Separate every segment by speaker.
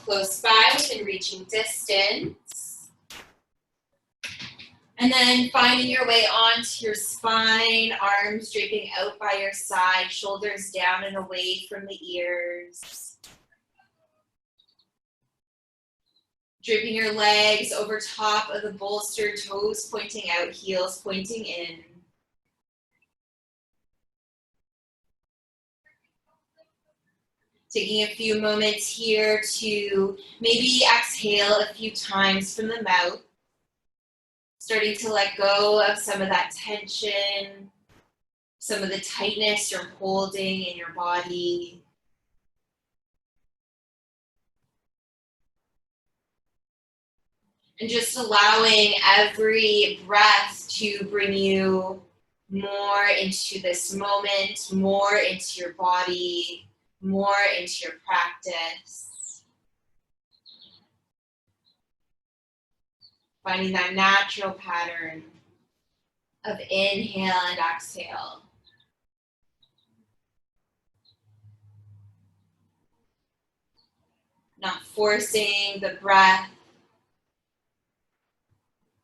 Speaker 1: close by within reaching distance. And then finding your way onto your spine, arms draping out by your side, shoulders down and away from the ears. Draping your legs over top of the bolster, toes pointing out, heels pointing in. Taking a few moments here to maybe exhale a few times from the mouth. Starting to let go of some of that tension, some of the tightness you're holding in your body. And just allowing every breath to bring you more into this moment, more into your body, more into your practice. Finding that natural pattern of inhale and exhale. Not forcing the breath,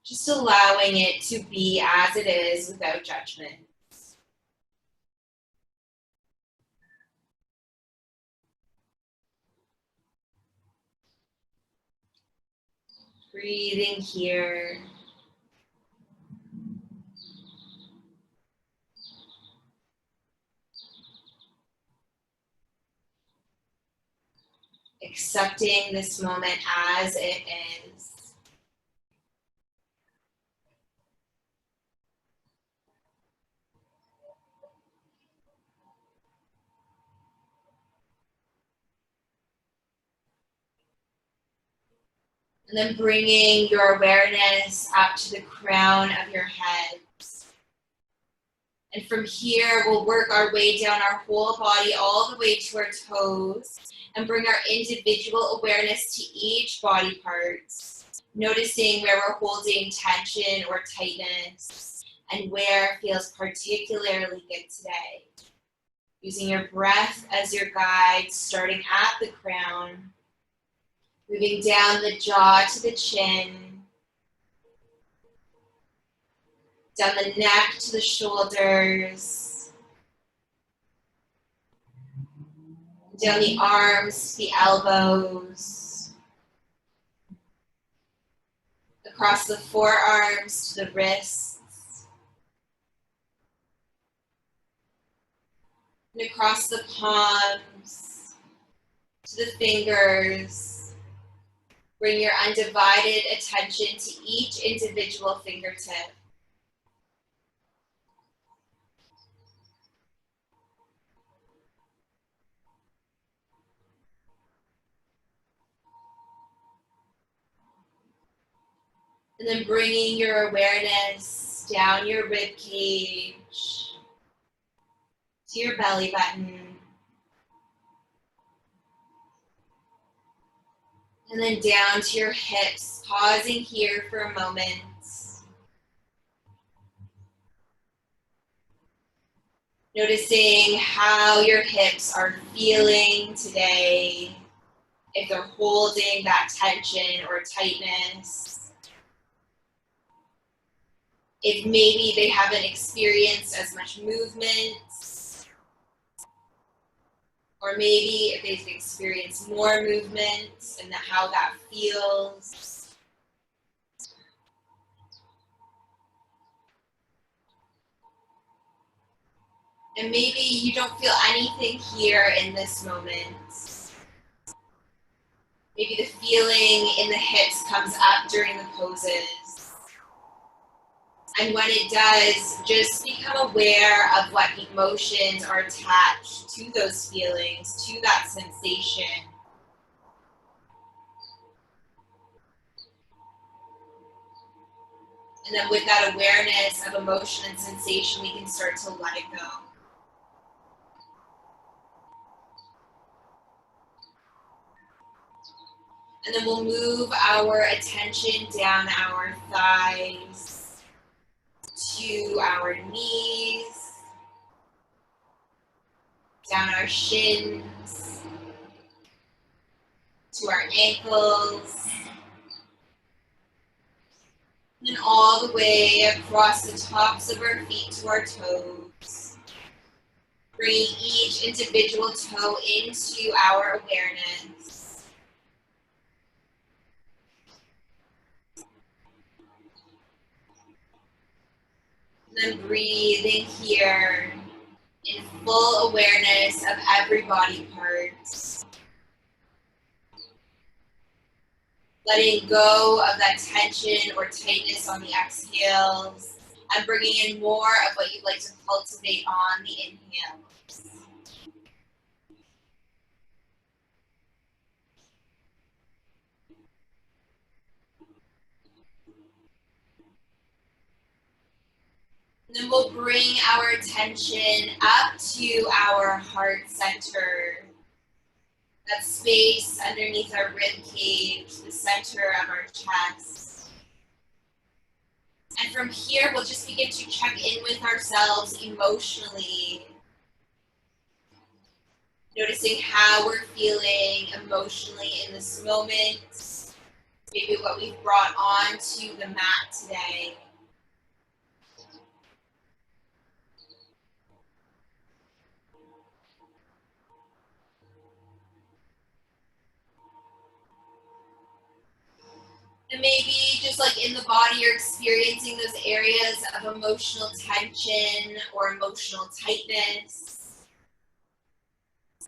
Speaker 1: just allowing it to be as it is without judgment. Breathing here. Accepting this moment as it is. And then bringing your awareness up to the crown of your head. And from here, we'll work our way down our whole body all the way to our toes and bring our individual awareness to each body part, noticing where we're holding tension or tightness and where feels particularly good today. Using your breath as your guide, starting at the crown, moving down the jaw to the chin, down the neck to the shoulders, down the arms to the elbows, across the forearms to the wrists, and across the palms to the fingers. Bring your undivided attention to each individual fingertip. And then bringing your awareness down your rib cage to your belly button. And then down to your hips, pausing here for a moment. Noticing how your hips are feeling today, if they're holding that tension or tightness. If maybe they haven't experienced as much movement, or maybe if they've experienced more movement and how that feels. And maybe you don't feel anything here in this moment. Maybe the feeling in the hips comes up during the poses. And when it does, just become aware of what emotions are attached to those feelings, to that sensation. And then with that awareness of emotion and sensation, we can start to let it go. And then we'll move our attention down our thighs, to our knees, down our shins, to our ankles, and all the way across the tops of our feet to our toes. Bringing each individual toe into our awareness. And then breathing here in full awareness of every body part. Letting go of that tension or tightness on the exhales and bringing in more of what you'd like to cultivate on the inhale. And then we'll bring our attention up to our heart center. That space underneath our rib cage, the center of our chest. And from here, we'll just begin to check in with ourselves emotionally. Noticing how we're feeling emotionally in this moment. Maybe what we've brought onto the mat today. And maybe just like in the body, you're experiencing those areas of emotional tension or emotional tightness.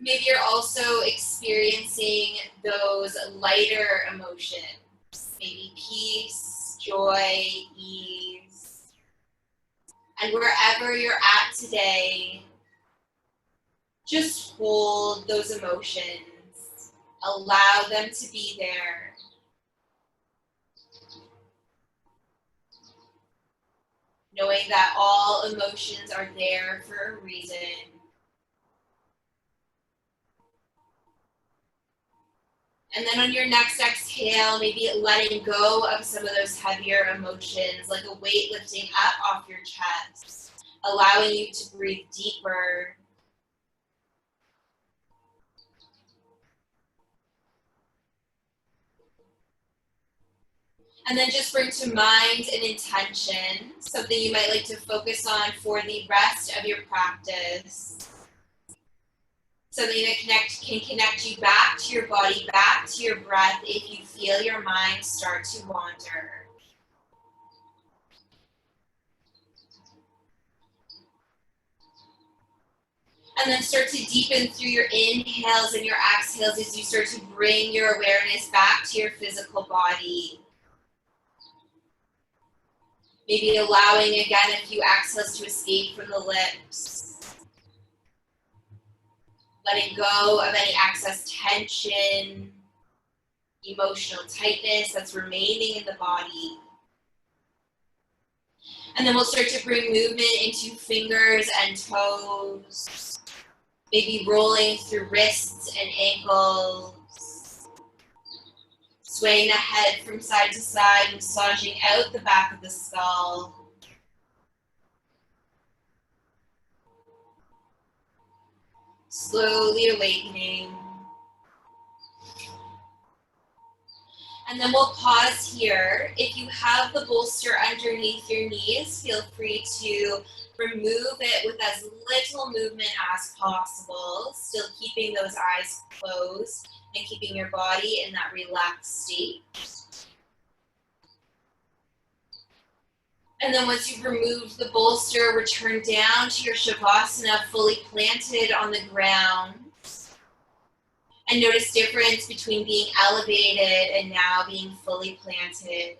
Speaker 1: Maybe you're also experiencing those lighter emotions, maybe peace, joy, ease. And wherever you're at today, just hold those emotions. Allow them to be there. Knowing that all emotions are there for a reason. And then on your next exhale, maybe letting go of some of those heavier emotions, like a weight lifting up off your chest, allowing you to breathe deeper. And then just bring to mind an intention, something you might like to focus on for the rest of your practice. Something that can connect you back to your body, back to your breath if you feel your mind start to wander. And then start to deepen through your inhales and your exhales as you start to bring your awareness back to your physical body. Maybe allowing again a few exhales to escape from the lips. Letting go of any excess tension, emotional tightness that's remaining in the body. And then we'll start to bring movement into fingers and toes. Maybe rolling through wrists and ankles. Swaying the head from side to side, massaging out the back of the skull. Slowly awakening. And then we'll pause here. If you have the bolster underneath your knees, feel free to remove it with as little movement as possible, still keeping those eyes closed and keeping your body in that relaxed state. And then once you've removed the bolster, return down to your Shavasana, fully planted on the ground. And notice difference between being elevated and now being fully planted.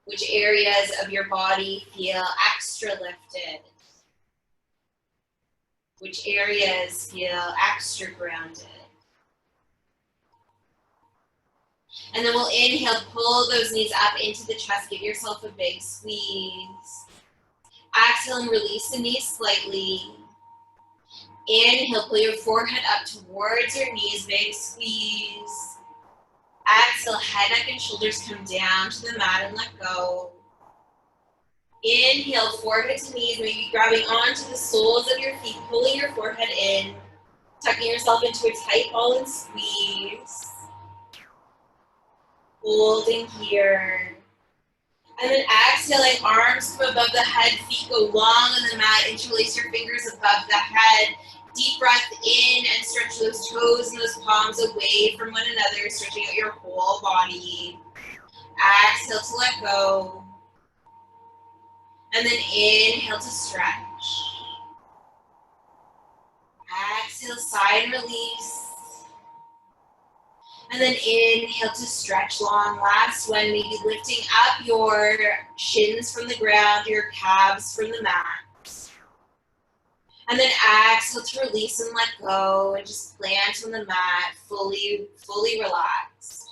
Speaker 1: Which areas of your body feel extra lifted? Which areas feel extra grounded? And then we'll inhale, pull those knees up into the chest, give yourself a big squeeze. Exhale and release the knees slightly. Inhale, pull your forehead up towards your knees, big squeeze. Exhale, head, neck, and shoulders come down to the mat and let go. Inhale, forehead to knees, maybe grabbing onto the soles of your feet, pulling your forehead in, tucking yourself into a tight ball and squeeze. Holding here. And then exhaling, arms come above the head, feet go long on the mat, interlace your fingers above the head. Deep breath in and stretch those toes and those palms away from one another, stretching out your whole body. Exhale to let go. And then inhale to stretch. Exhale, sigh and release. And then inhale to stretch long. Last one, maybe lifting up your shins from the ground, your calves from the mat. And then exhale to release and let go and just plant on the mat, fully relaxed.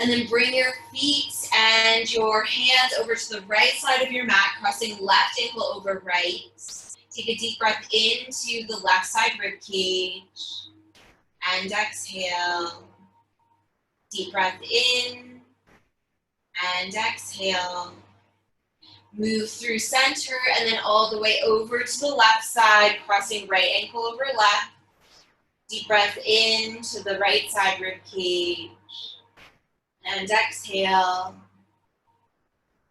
Speaker 1: And then bring your feet and your hands over to the right side of your mat, crossing left ankle over right. Take a deep breath into the left side rib cage. And exhale. Deep breath in. And exhale. Move through center and then all the way over to the left side, crossing right ankle over left. Deep breath in to the right side rib cage. And exhale.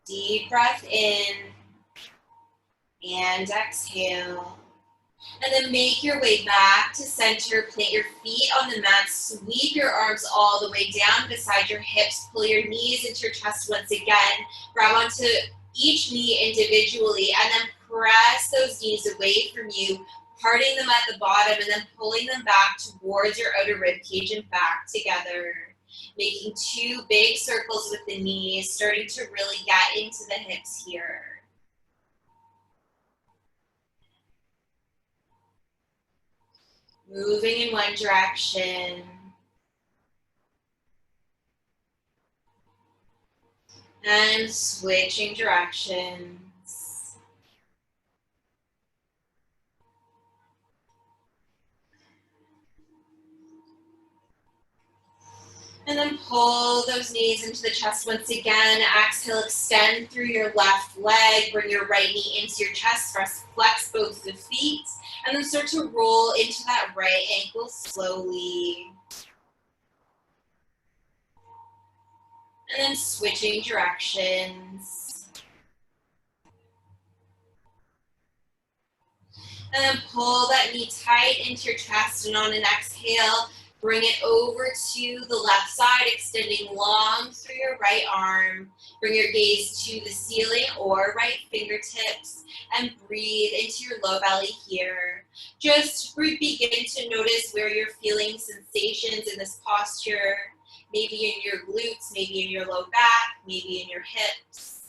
Speaker 1: Deep breath in. And exhale. And then make your way back to center. Plant your feet on the mat. Sweep your arms all the way down beside your hips. Pull your knees into your chest once again. Grab onto each knee individually and then press those knees away from you, parting them at the bottom and then pulling them back towards your outer rib cage and back together. Making two big circles with the knees, starting to really get into the hips here. Moving in one direction. And switching directions. And then pull those knees into the chest once again. Exhale, extend through your left leg. Bring your right knee into your chest. Flex both the feet. And then start to roll into that right ankle slowly. And then switching directions. And then pull that knee tight into your chest, and on an exhale, bring it over to the left side, extending long through your right arm. Bring your gaze to the ceiling or right fingertips and breathe into your low belly here. Just begin to notice where you're feeling sensations in this posture, maybe in your glutes, maybe in your low back, maybe in your hips.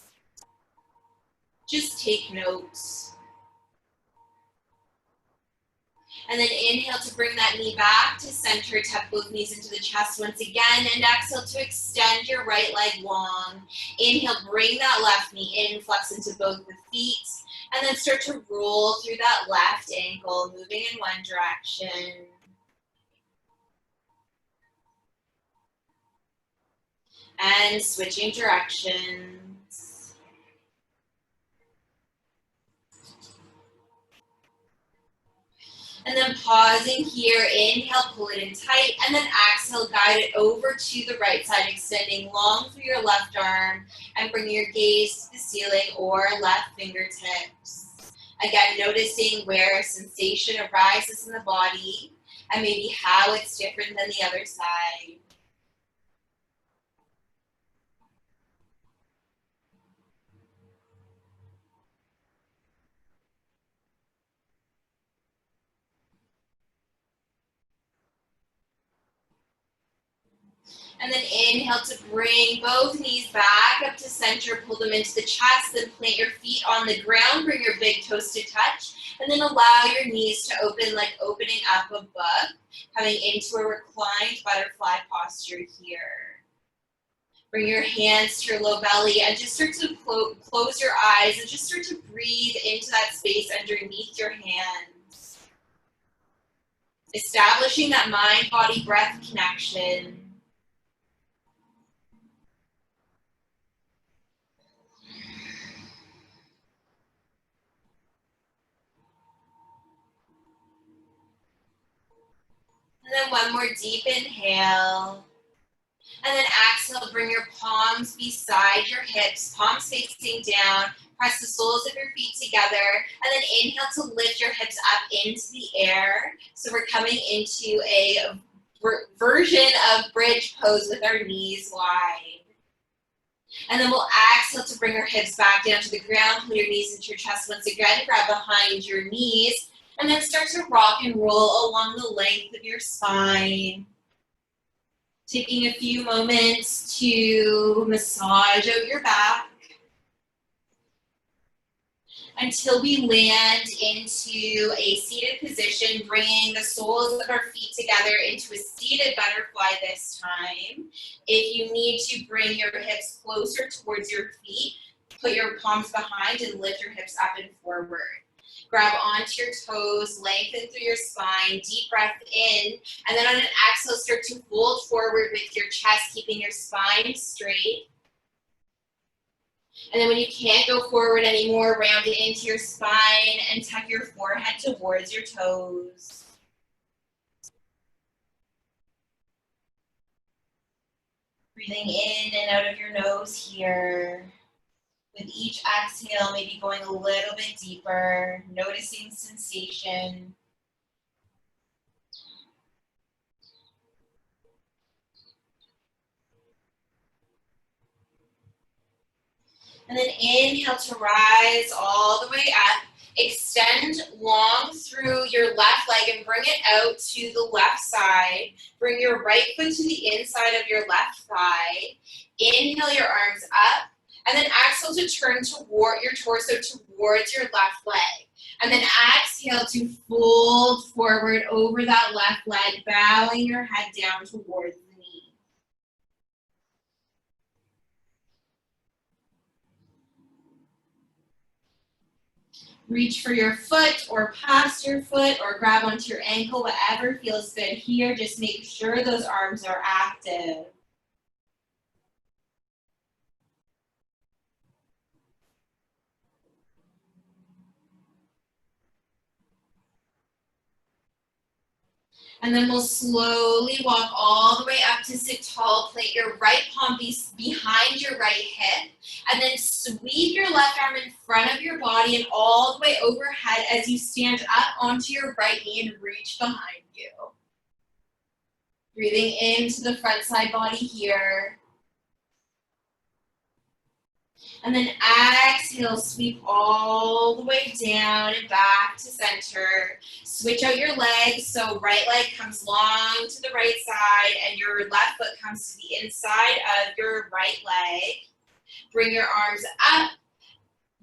Speaker 1: Just take notes. And then inhale to bring that knee back to center, tuck both knees into the chest once again, and exhale to extend your right leg long. Inhale, bring that left knee in, flex into both the feet, and then start to roll through that left ankle, moving in one direction. And switching directions. And then pausing here, inhale, pull it in tight, and then exhale, guide it over to the right side, extending long through your left arm, and bring your gaze to the ceiling or left fingertips. Again, noticing where sensation arises in the body, and maybe how it's different than the other side. And then inhale to bring both knees back up to center, pull them into the chest, then plant your feet on the ground, bring your big toes to touch, and then allow your knees to open like opening up a book, coming into a reclined butterfly posture here. Bring your hands to your low belly and just start to close your eyes and just start to breathe into that space underneath your hands. Establishing that mind-body-breath connection. And then one more deep inhale. And then exhale, bring your palms beside your hips, palms facing down. Press the soles of your feet together. And then inhale to lift your hips up into the air. So we're coming into a version of bridge pose with our knees wide. And then we'll exhale to bring our hips back down to the ground. Pull your knees into your chest once again. Grab behind your knees. And then start to rock and roll along the length of your spine. Taking a few moments to massage out your back until we land into a seated position, bringing the soles of our feet together into a seated butterfly this time. If you need to bring your hips closer towards your feet, put your palms behind and lift your hips up and forward. Grab onto your toes, lengthen through your spine, deep breath in, and then on an exhale, start to fold forward with your chest, keeping your spine straight. And then when you can't go forward anymore, round it into your spine and tuck your forehead towards your toes. Breathing in and out of your nose here. With each exhale, maybe going a little bit deeper, noticing sensation. And then inhale to rise all the way up. Extend long through your left leg and bring it out to the left side. Bring your right foot to the inside of your left thigh. Inhale your arms up. And then exhale to turn toward your torso towards your left leg. And then exhale to fold forward over that left leg, bowing your head down towards the knee. Reach for your foot or past your foot or grab onto your ankle, whatever feels good here. Just make sure those arms are active. And then we'll slowly walk all the way up to sit tall. Plant your right palm behind your right hip. And then sweep your left arm in front of your body and all the way overhead as you stand up onto your right knee and reach behind you. Breathing into the front side body here. And then exhale, sweep all the way down and back to center. Switch out your legs, so right leg comes long to the right side and your left foot comes to the inside of your right leg. Bring your arms up.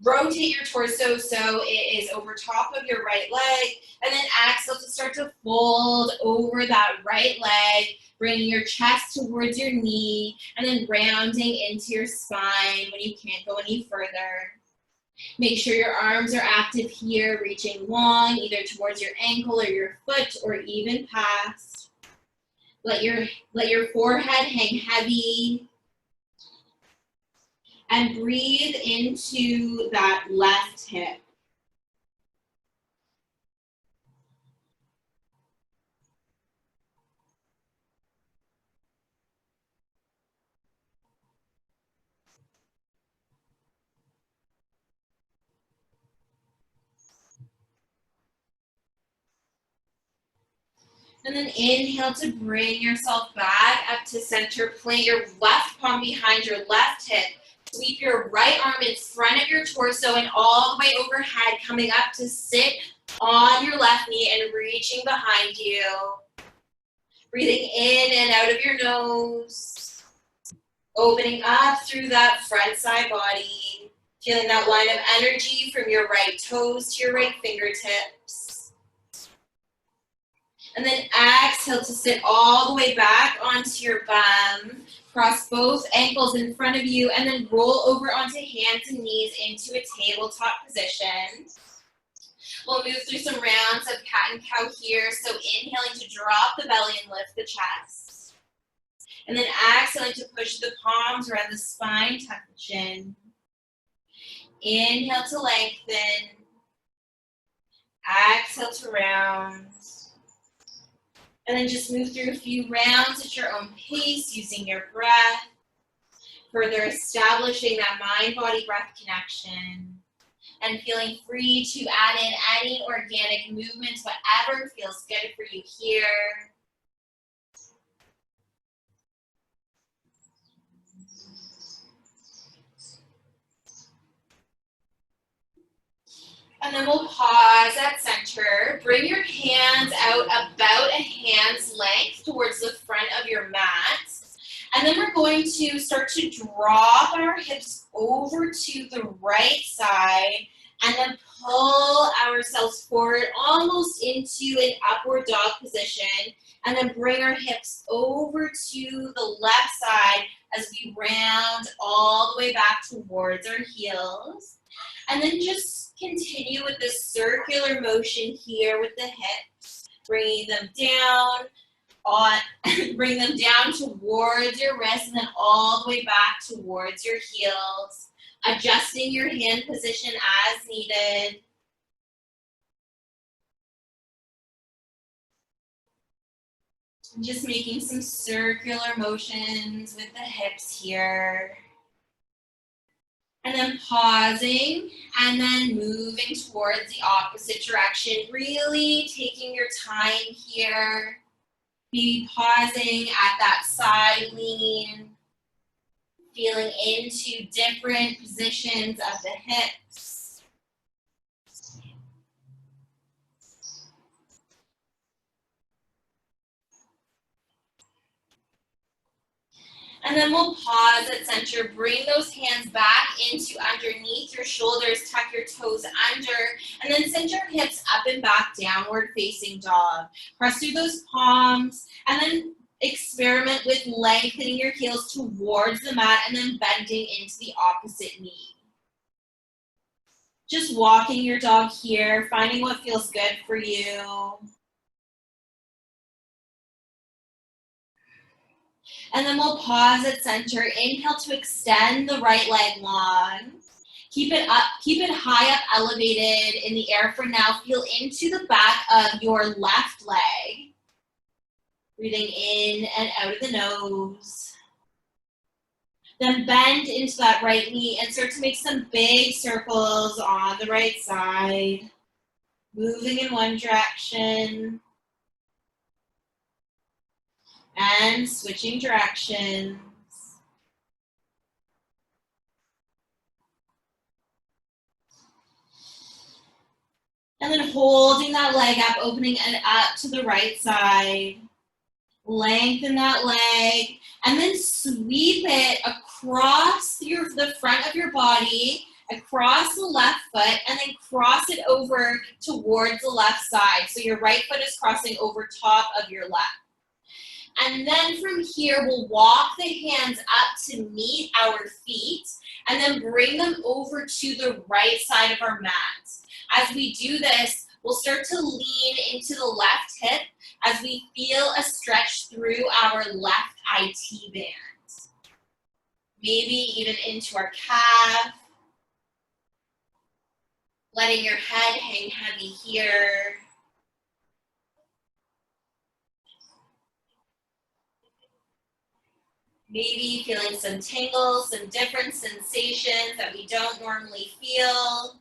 Speaker 1: Rotate your torso so it is over top of your right leg. And then exhale to start to fold over that right leg, bringing your chest towards your knee, and then rounding into your spine when you can't go any further. Make sure your arms are active here, reaching long, either towards your ankle or your foot, or even past. Let your forehead hang heavy. And breathe into that left hip. And then inhale to bring yourself back up to center. Plant your left palm behind your left hip. Sweep your right arm in front of your torso and all the way overhead, coming up to sit on your left knee and reaching behind you. Breathing in and out of your nose. Opening up through that front side body. Feeling that line of energy from your right toes to your right fingertips. And then exhale to sit all the way back onto your bum. Cross both ankles in front of you and then roll over onto hands and knees into a tabletop position. We'll move through some rounds of cat and cow here. So inhaling to drop the belly and lift the chest. And then exhaling to push the palms around the spine, tuck the chin. Inhale to lengthen. Exhale to round. And then just move through a few rounds at your own pace using your breath, further establishing that mind-body breath connection, and feeling free to add in any organic movements, whatever feels good for you here. And then we'll pause at center. Bring your hands out about a hand's length towards the front of your mat. And then we're going to start to drop our hips over to the right side and then pull ourselves forward almost into an upward dog position. And then bring our hips over to the left side as we round all the way back towards our heels. And then just continue with this circular motion here with the hips, bringing them down, bring them down towards your wrists and then all the way back towards your heels, adjusting your hand position as needed. Just making some circular motions with the hips here. And then pausing and then moving towards the opposite direction, really taking your time here. Maybe pausing at that side lean, feeling into different positions of the hips. And then we'll pause at center, bring those hands back into underneath your shoulders, tuck your toes under, and then send your hips up and back, downward facing dog. Press through those palms, and then experiment with lengthening your heels towards the mat and then bending into the opposite knee. Just walking your dog here, finding what feels good for you. And then we'll pause at center. Inhale to extend the right leg long. Keep it up, keep it high up, elevated in the air for now. Feel into the back of your left leg. Breathing in and out of the nose. Then bend into that right knee and start to make some big circles on the right side. Moving in one direction. And switching directions. And then holding that leg up, opening it up to the right side. Lengthen that leg, and then sweep it across the front of your body, across the left foot, and then cross it over towards the left side. So your right foot is crossing over top of your left. And then from here, we'll walk the hands up to meet our feet, and then bring them over to the right side of our mat. As we do this, we'll start to lean into the left hip as we feel a stretch through our left IT band. Maybe even into our calf. Letting your head hang heavy here. Maybe feeling some tingles, some different sensations that we don't normally feel.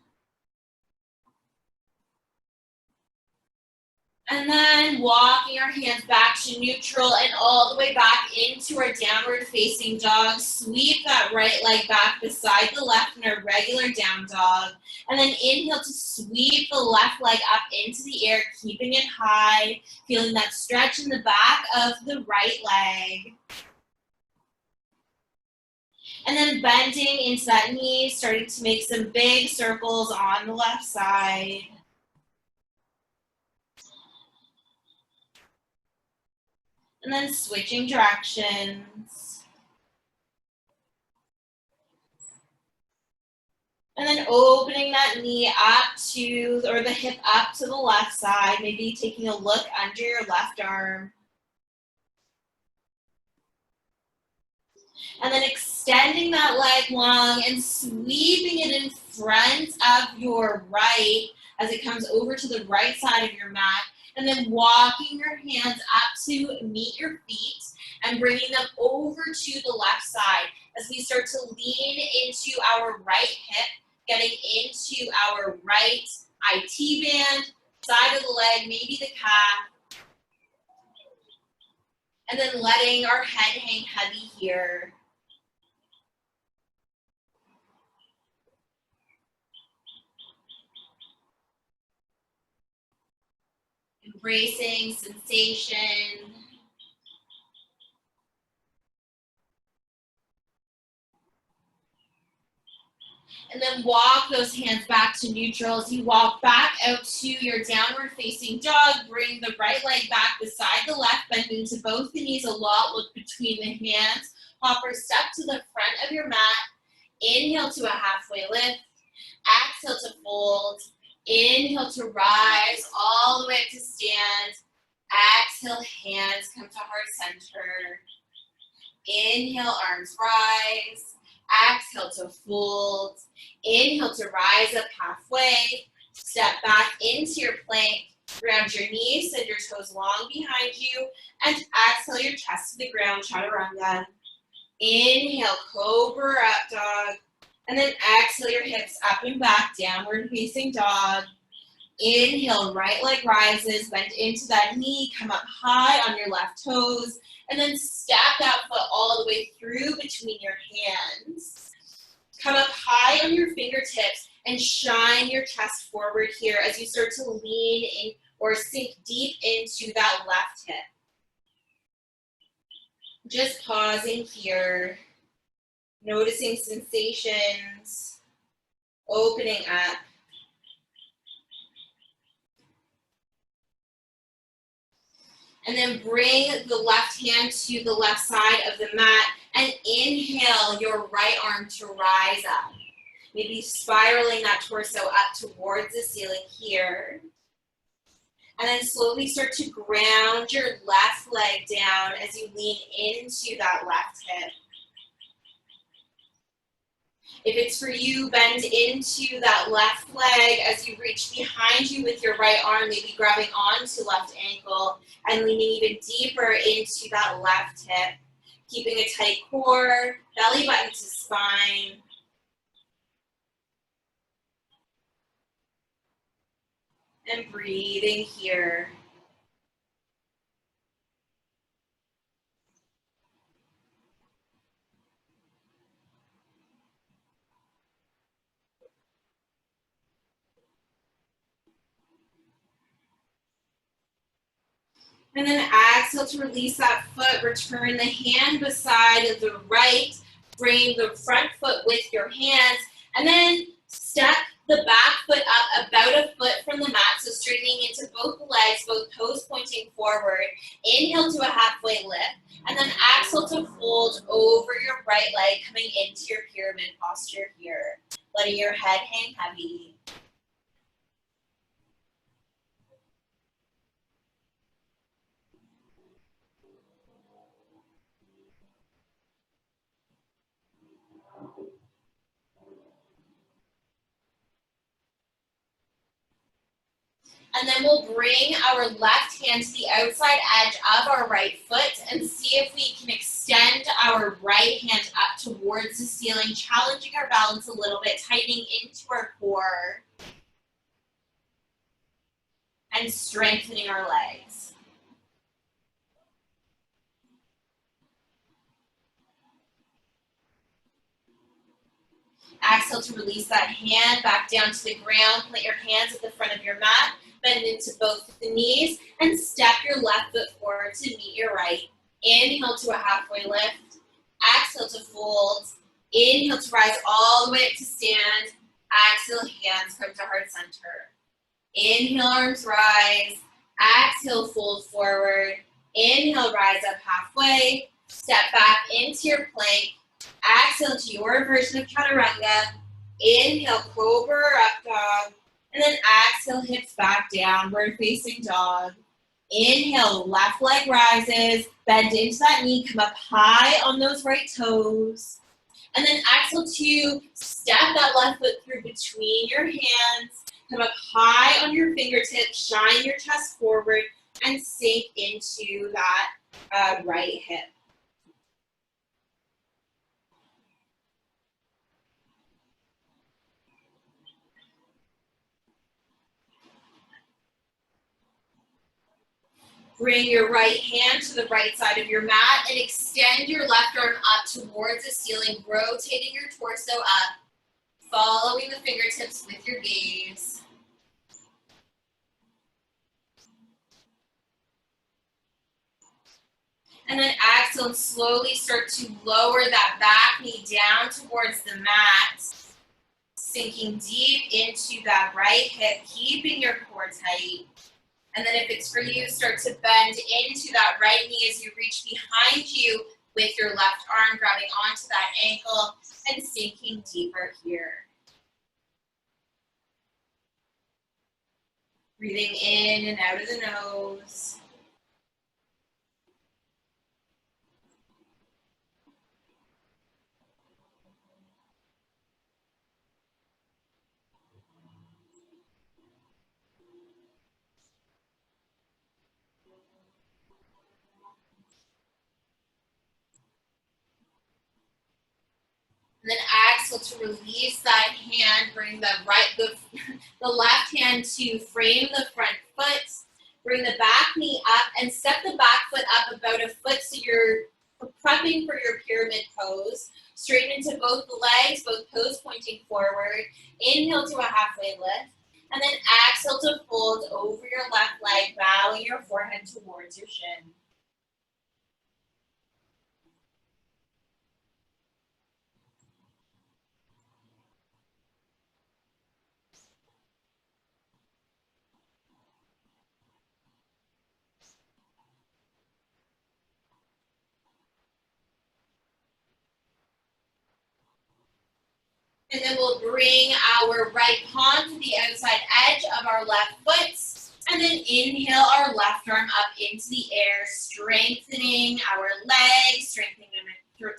Speaker 1: And then walking our hands back to neutral and all the way back into our downward facing dog. Sweep that right leg back beside the left in our regular down dog. And then inhale to sweep the left leg up into the air, keeping it high, feeling that stretch in the back of the right leg. And then bending into that knee, starting to make some big circles on the left side. And then switching directions. And then opening that knee up to, or the hip up to the left side, maybe taking a look under your left arm. And then extending that leg long and sweeping it in front of your right as it comes over to the right side of your mat. And then walking your hands up to meet your feet and bringing them over to the left side as we start to lean into our right hip, getting into our right IT band, side of the leg, maybe the calf, and then letting our head hang heavy here. Embracing sensation. And then walk those hands back to neutral as you walk back out to your downward facing dog. Bring the right leg back beside the left, bend into both the knees a lot, look between the hands. Hopper step to the front of your mat. Inhale to a halfway lift. Exhale to fold. Inhale to rise all the way up to stand. Exhale, hands come to heart center. Inhale, arms rise. Exhale to fold. Inhale to rise up halfway. Step back into your plank. Ground your knees, send your toes long behind you. And exhale your chest to the ground, chaturanga. Inhale, cobra up dog. And then exhale your hips up and back, downward facing dog. Inhale, right leg rises, bend into that knee, come up high on your left toes, and then step that foot all the way through between your hands. Come up high on your fingertips and shine your chest forward here as you start to lean in or sink deep into that left hip. Just pausing here, noticing sensations, opening up. And then bring the left hand to the left side of the mat and inhale your right arm to rise up. Maybe spiraling that torso up towards the ceiling here. And then slowly start to ground your left leg down as you lean into that left hip. If it's for you, bend into that left leg as you reach behind you with your right arm, maybe grabbing onto left ankle and leaning even deeper into that left hip. Keeping a tight core, belly button to spine. And breathing here. And then exhale to release that foot, return the hand beside the right, bring the front foot with your hands, and then step the back foot up about a foot from the mat, so straightening into both legs, both toes pointing forward. Inhale to a halfway lift, and then exhale to fold over your right leg, coming into your pyramid posture here, letting your head hang heavy. And then we'll bring our left hand to the outside edge of our right foot and see if we can extend our right hand up towards the ceiling, challenging our balance a little bit, tightening into our core, and strengthening our legs. Exhale to release that hand back down to the ground. Plant your hands at the front of your mat. Bend into both the knees and step your left foot forward to meet your right. Inhale to a halfway lift. Exhale to fold. Inhale to rise all the way up to stand. Exhale, hands come to heart center. Inhale, arms rise. Exhale, fold forward. Inhale, rise up halfway. Step back into your plank. Exhale to your version of chaturanga. Inhale, cobra or up dog. And then exhale, hips back, downward facing dog. Inhale, left leg rises. Bend into that knee, come up high on those right toes. And then exhale to step that left foot through between your hands. Come up high on your fingertips, shine your chest forward, and sink into that right hip. Bring your right hand to the right side of your mat and extend your left arm up towards the ceiling, rotating your torso up, following the fingertips with your gaze. And then exhale and slowly start to lower that back knee down towards the mat, sinking deep into that right hip, keeping your core tight. And then if it's for you, start to bend into that right knee as you reach behind you with your left arm, grabbing onto that ankle and sinking deeper here. Breathing in and out of the nose. And then exhale to release that hand, bring the left hand to frame the front foot, bring the back knee up and step the back foot up about a foot so you're prepping for your pyramid pose. Straighten into both the legs, both toes pointing forward. Inhale to a halfway lift. And then exhale to fold over your left leg, bowing your forehead towards your shin. And then we'll bring our right palm to the outside edge of our left foot. And then inhale our left arm up into the air, strengthening our legs,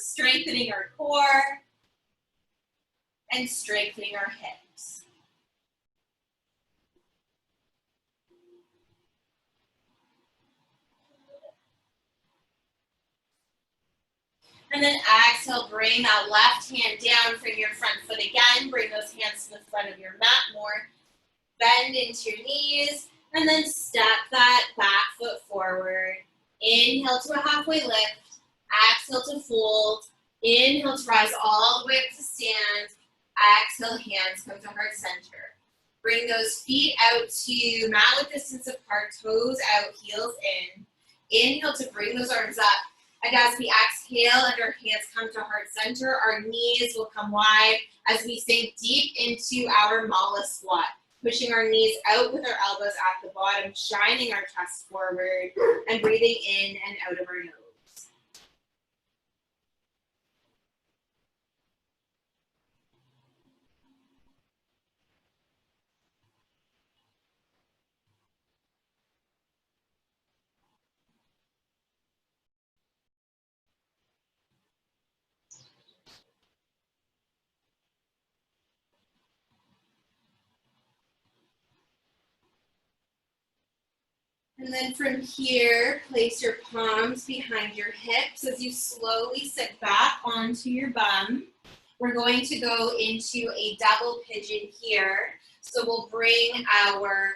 Speaker 1: strengthening our core, and strengthening our hips. And then exhale, bring that left hand down from your front foot again. Bring those hands to the front of your mat more. Bend into your knees, and then step that back foot forward. Inhale to a halfway lift. Exhale to fold. Inhale to rise all the way up to stand. Exhale, hands come to heart center. Bring those feet out to mat width distance apart, toes out, heels in. Inhale to bring those arms up. And as we exhale and our hands come to heart center, our knees will come wide as we sink deep into our mala squat. Pushing our knees out with our elbows at the bottom, shining our chest forward, and breathing in and out of our nose. And then from here, place your palms behind your hips as you slowly sit back onto your bum. We're going to go into a double pigeon here. So we'll bring our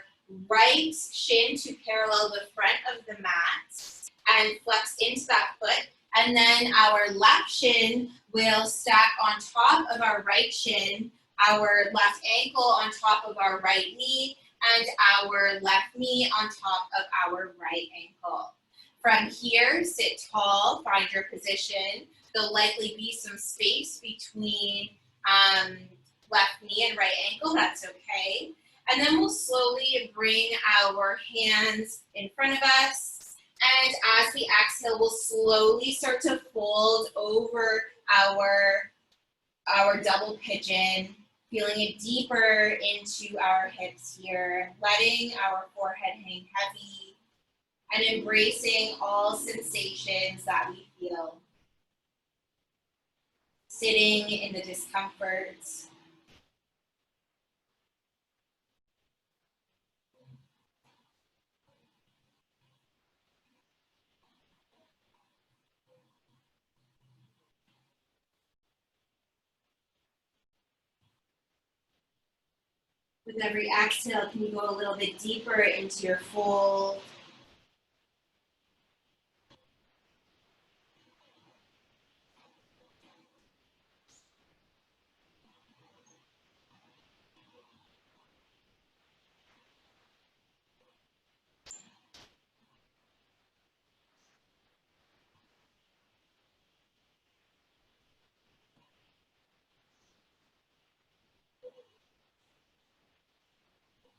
Speaker 1: right shin to parallel the front of the mat and flex into that foot. And then our left shin will stack on top of our right shin, our left ankle on top of our right knee, and our left knee on top of our right ankle. From here, sit tall, find your position. There'll likely be some space between left knee and right ankle, that's okay. And then we'll slowly bring our hands in front of us. And as we exhale, we'll slowly start to fold over our double pigeon, feeling it deeper into our hips here, letting our forehead hang heavy, and embracing all sensations that we feel. Sitting in the discomfort, With every exhale, can you go a little bit deeper into your fold?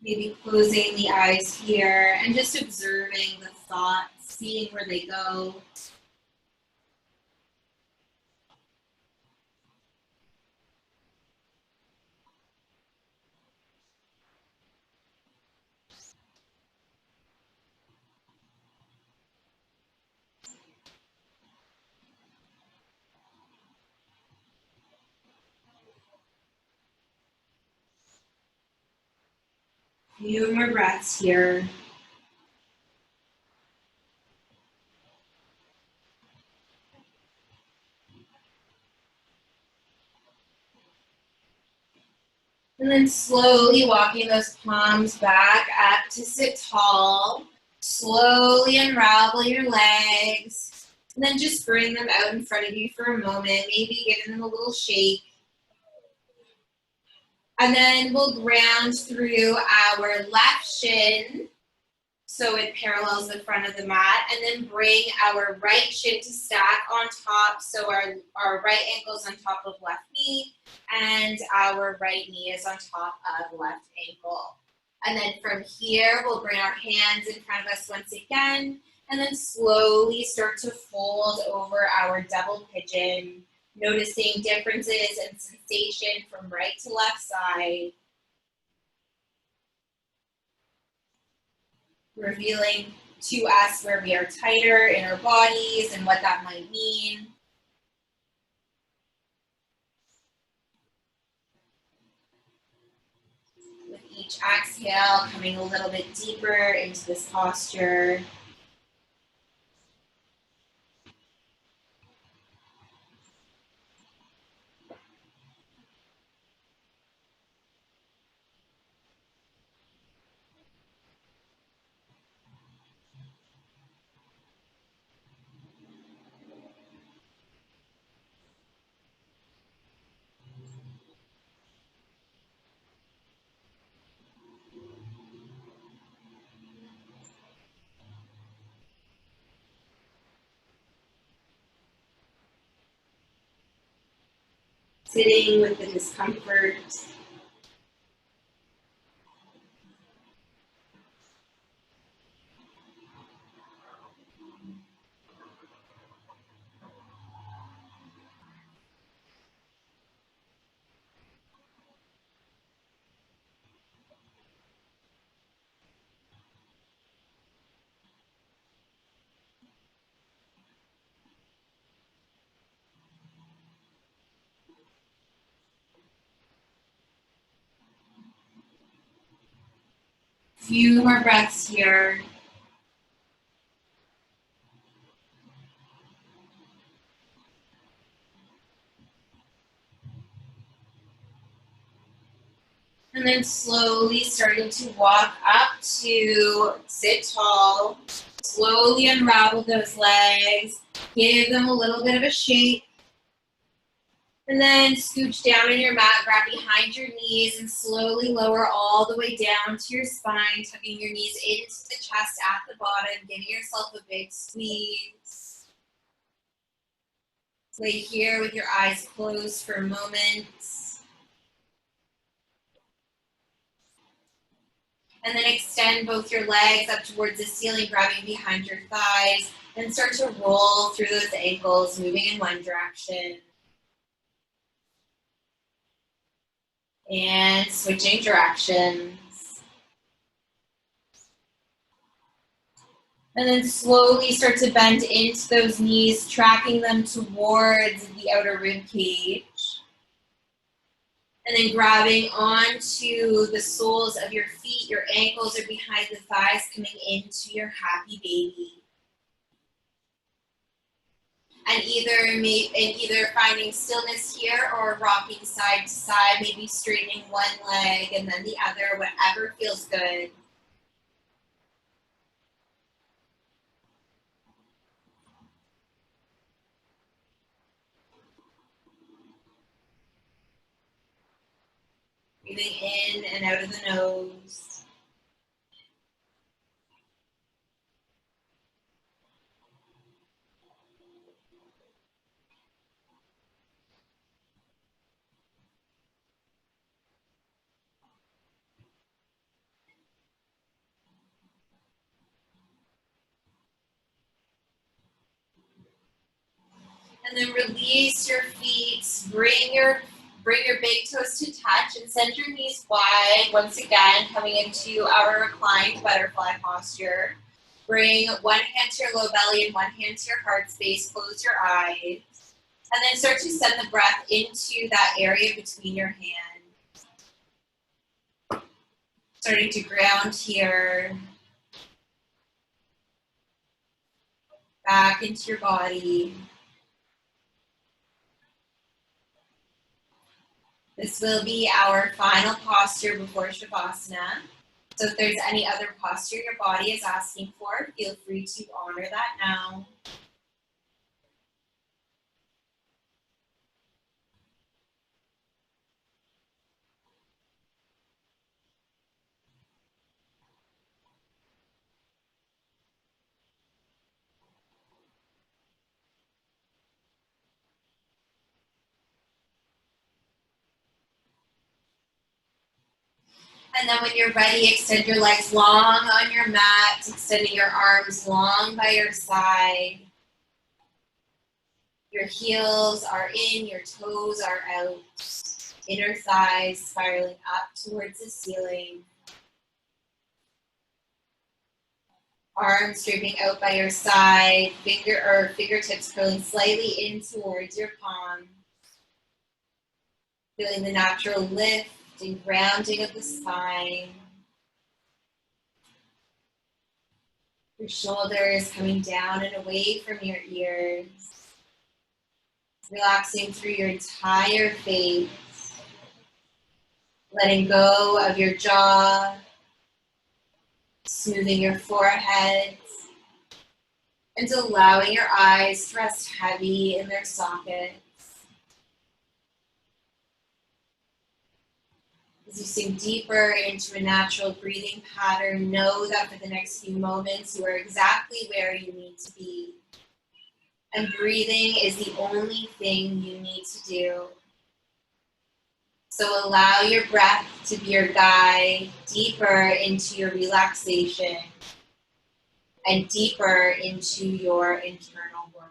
Speaker 1: Maybe closing the eyes here and just observing the thoughts, seeing where they go. Few more breaths here. And then slowly walking those palms back up to sit tall. Slowly unravel your legs. And then just bring them out in front of you for a moment, maybe giving them a little shake. And then we'll ground through our left shin so it parallels the front of the mat, and then bring our right shin to stack on top, so our right ankle's on top of left knee, and our right knee is on top of left ankle. And then from here, we'll bring our hands in front of us once again, and then slowly start to fold over our double pigeon, noticing differences in sensation from right to left side. Revealing to us where we are tighter in our bodies and what that might mean. With each exhale, coming a little bit deeper into this posture. Sitting with the discomfort. Few more breaths here. And then slowly starting to walk up to sit tall. Slowly unravel those legs. Give them a little bit of a shake. And then scooch down on your mat, grab behind your knees, and slowly lower all the way down to your spine, tucking your knees into the chest at the bottom, giving yourself a big squeeze. Lay here with your eyes closed for a moment. And then extend both your legs up towards the ceiling, grabbing behind your thighs, and start to roll through those ankles, moving in one direction. And switching directions. And then slowly start to bend into those knees, tracking them towards the outer rib cage. And then grabbing onto the soles of your feet, your ankles are behind the thighs, coming into your happy baby. And either finding stillness here or rocking side to side, maybe straightening one leg and then the other, whatever feels good. Breathing in and out of the nose. And then release your feet. Bring your big toes to touch and send your knees wide. Once again, coming into our reclined butterfly posture. Bring one hand to your low belly and one hand to your heart space. Close your eyes. And then start to send the breath into that area between your hands. Starting to ground here. Back into your body. This will be our final posture before Shavasana. So if there's any other posture your body is asking for, feel free to honor that now. And then when you're ready, extend your legs long on your mat, extending your arms long by your side. Your heels are in, your toes are out. Inner thighs spiraling up towards the ceiling. Arms draping out by your side, fingertips curling slightly in towards your palms. Feeling the natural lift and grounding of the spine. Your shoulders coming down and away from your ears. Relaxing through your entire face. Letting go of your jaw. Smoothing your forehead. And allowing your eyes to rest heavy in their sockets. As you sink deeper into a natural breathing pattern, know that for the next few moments, you are exactly where you need to be. And breathing is the only thing you need to do. So allow your breath to be your guide deeper into your relaxation and deeper into your internal world.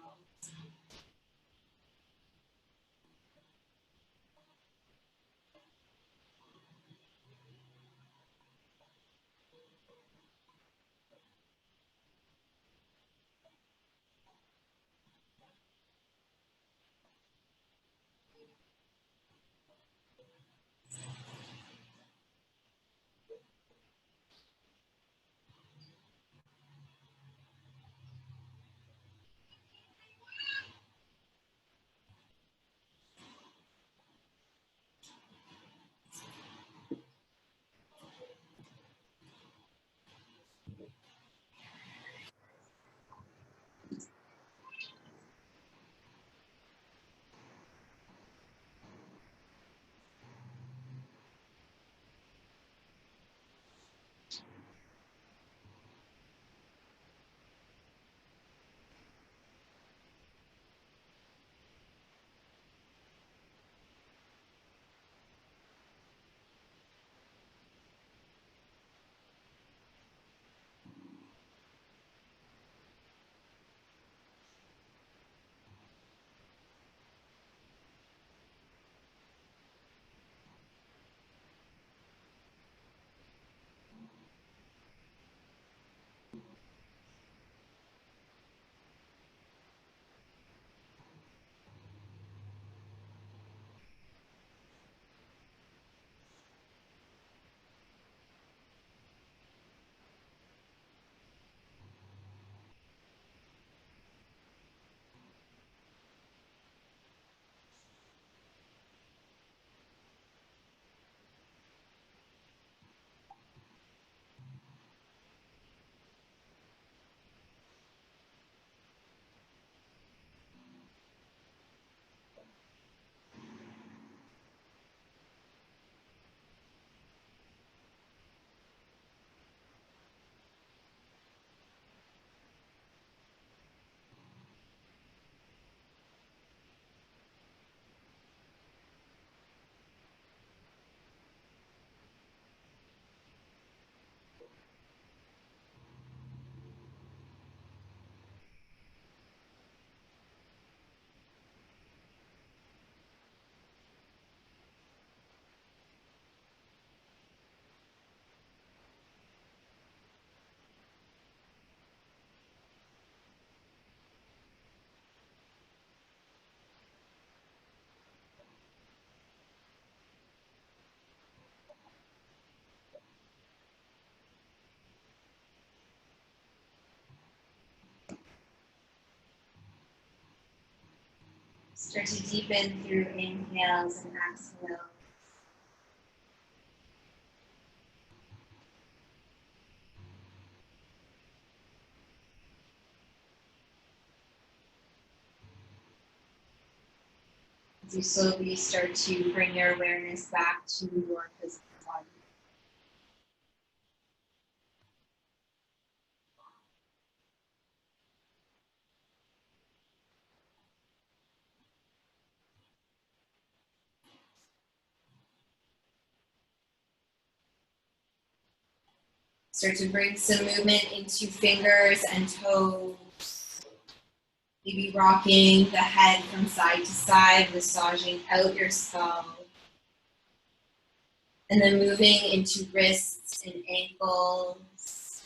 Speaker 1: Start to deepen through inhales and exhales. As you slowly start to bring your awareness back to your physical body. Start to bring some movement into fingers and toes. Maybe rocking the head from side to side, massaging out your skull. And then moving into wrists and ankles.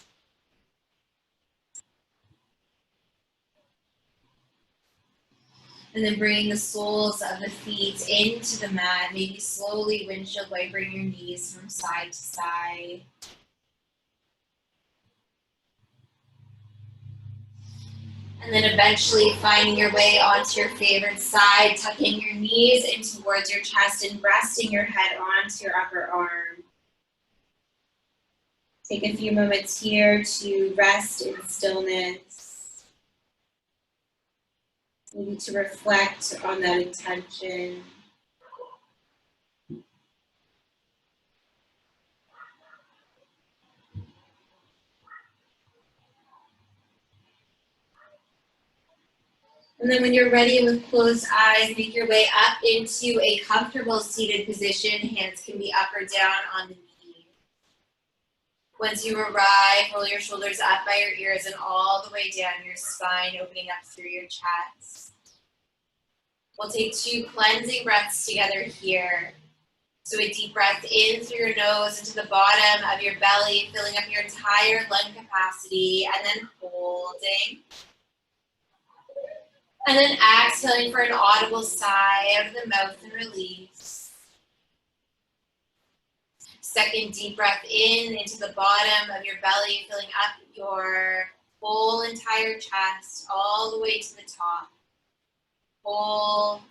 Speaker 1: And then bringing the soles of the feet into the mat. Maybe slowly windshield wipering your knees from side to side. And then eventually finding your way onto your favorite side, tucking your knees in towards your chest and resting your head onto your upper arm. Take a few moments here to rest in stillness. Maybe to reflect on that intention. And then when you're ready with closed eyes, make your way up into a comfortable seated position. Hands can be up or down on the knees. Once you arrive, roll your shoulders up by your ears and all the way down your spine, opening up through your chest. We'll take 2 cleansing breaths together here. So a deep breath in through your nose into the bottom of your belly, filling up your entire lung capacity, and then holding. And then exhaling for an audible sigh out of the mouth and release. Second deep breath in into the bottom of your belly, filling up your whole entire chest all the way to the top. Hold.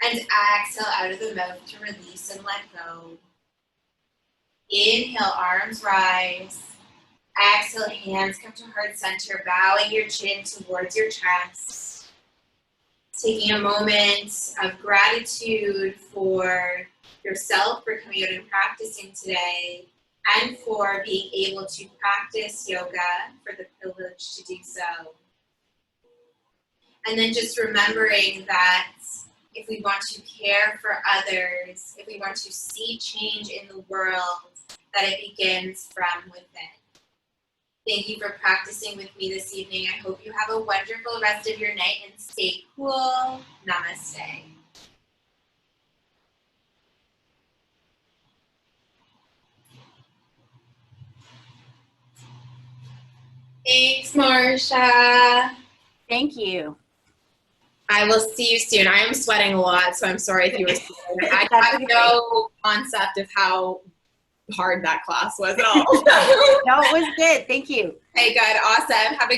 Speaker 1: And exhale out of the mouth to release and let go. Inhale, arms rise. Exhale, hands come to heart center, bowing your chin towards your chest. Taking a moment of gratitude for yourself for coming out and practicing today, and for being able to practice yoga, for the privilege to do so. And then just remembering that if we want to care for others, if we want to see change in the world, that it begins from within. Thank you for practicing with me this evening. I hope you have a wonderful rest of your night and stay cool. Namaste. Thanks, Marsha.
Speaker 2: Thank you.
Speaker 1: I will see you soon. I am sweating a lot, so I'm sorry if you were sweating. I have no concept of how hard that class was at all.
Speaker 2: No, it was good. Thank you.
Speaker 1: Hey, good. Awesome. Have a